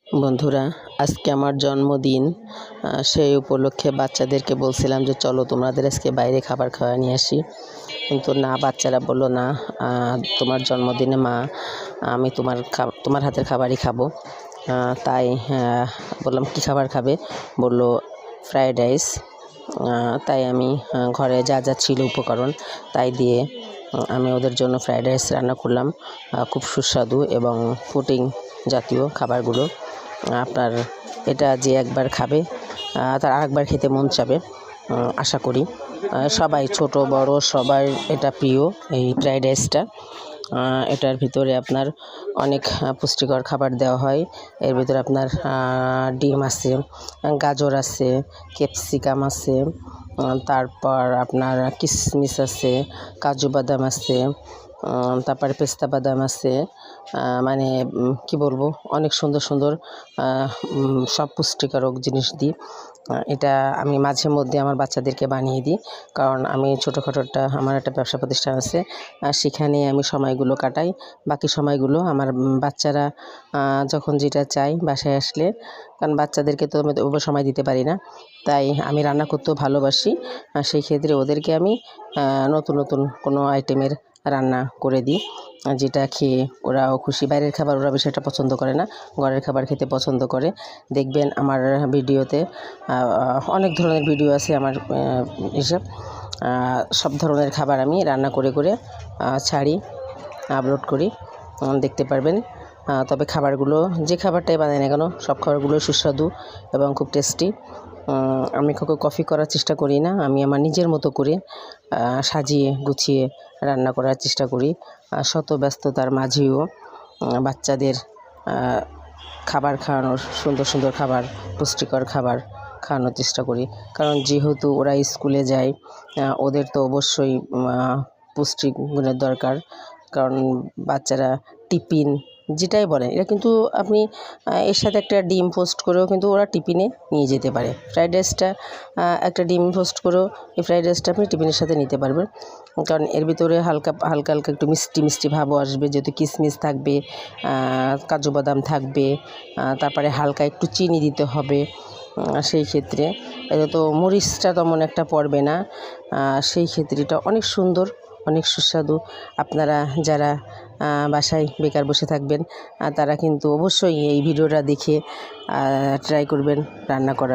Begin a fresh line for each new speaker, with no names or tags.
বন্ধুরা, আজকে আমার জন্মদিন। সেই উপলক্ষে বাচ্চাদেরকে বলছিলাম যে চলো তোমাদের আজকে বাইরে খাবার খাওয়া নিয়ে আসি, কিন্তু না, বাচ্চারা বলল না, তোমার জন্মদিনে মা, আমি তোমার হাতের খাবারই খাবো। তাই বললাম কী খাবার খাবে, বলল ফ্রায়েড রাইস। তাই আমি ঘরে যা যা ছিল উপকরণ তাই দিয়ে আমি ওদের জন্য ফ্রায়েড রাইস রান্না করলাম। খুব সুস্বাদু এবং প্রোটিন জাতীয় খাবারগুলো। আপনার এটা যে একবার খাবে তার আরেকবার খেতে মন চাবে, আশা করি। সবাই, ছোট বড় সবার এটা প্রিয়, এই ফ্রায়েড রাইসটা। এটার ভিতরে আপনার অনেক পুষ্টিকর খাবার দেওয়া হয়। এর ভিতরে আপনার ডিম আছে, গাজর আছে, ক্যাপসিকাম আছে, তারপর আপনার কিশমিশ আছে, কাজু বাদাম আছে, তারপরে পেস্তা বাদাম আছে। মানে কি বলবো, অনেক সুন্দর সুন্দর সব পুষ্টিকারক জিনিস দিই। এটা আমি মাঝে মধ্যে আমার বাচ্চাদেরকে বানিয়ে দিই, কারণ আমি আমার একটা ব্যবসা প্রতিষ্ঠান আছে, সেখানে আমি সময়গুলো কাটাই। বাকি সময়গুলো আমার বাচ্চারা যখন যেটা চাই বাসায় আসলে, কারণ বাচ্চাদেরকে তো আমি ওভাবে সময় দিতে পারি না, তাই আমি রান্না করতেও ভালোবাসি। সেই ক্ষেত্রে ওদেরকে আমি নতুন নতুন কোনো আইটেমের রান্না করে দিই, যেটা খেয়ে ওরাও খুশি। বাইরের খাবার ওরা বেশি একটা পছন্দ করে না, ঘরের খাবার খেতে পছন্দ করে। দেখবেন আমার ভিডিওতে অনেক ধরনের ভিডিও আছে আমার হিসাব, সব ধরনের খাবার আমি রান্না করে করে ছাড়ি, আপলোড করি, দেখতে পারবেন। তবে খাবারগুলো, যে খাবারটাই বানাই না কেন, সব খাবারগুলো সুস্বাদু এবং খুব টেস্টি। আমি কাউকে কপি করার চেষ্টা করি না, আমি আমার নিজের মতো করে সাজিয়ে গুছিয়ে রান্না করার চেষ্টা করি। শত ব্যস্ততার মাঝেও বাচ্চাদের খাবার খাওয়ানোর, সুন্দর সুন্দর খাবার, পুষ্টিকর খাবার খাওয়ানোর চেষ্টা করি। কারণ যেহেতু ওরা স্কুলে যায়, ওদের তো অবশ্যই পুষ্টিগুণের দরকার। কারণ বাচ্চারা টিফিন যেটাই বলেন, এটা কিন্তু আপনি এর সাথে একটা ডিম পোস্ট করেও কিন্তু ওরা টিফিনে নিয়ে যেতে পারে। ফ্রায়েড রাইসটা একটা ডিম পোস্ট করেও এই ফ্রায়েড রাইসটা আপনি টিফিনের সাথে নিতে পারবেন, কারণ এর ভিতরে হালকা হালকা একটু মিষ্টি মিষ্টি ভাবও আসবে, যেহেতু কিশমিশ থাকবে, কাজু বাদাম থাকবে, তারপরে হালকা একটু চিনি দিতে হবে। সেই ক্ষেত্রে এটা তো মরিচটা তেমন একটা পড়বে না, সেই ক্ষেত্রে এটা অনেক সুন্দর, অনেক সুস্বাদু। আপনারা যারা বাসায় বেকার বসে থাকবেন, তারা কিন্তু অবশ্যই এই ভিডিওটা দেখে ট্রাই করবেন রান্না করার।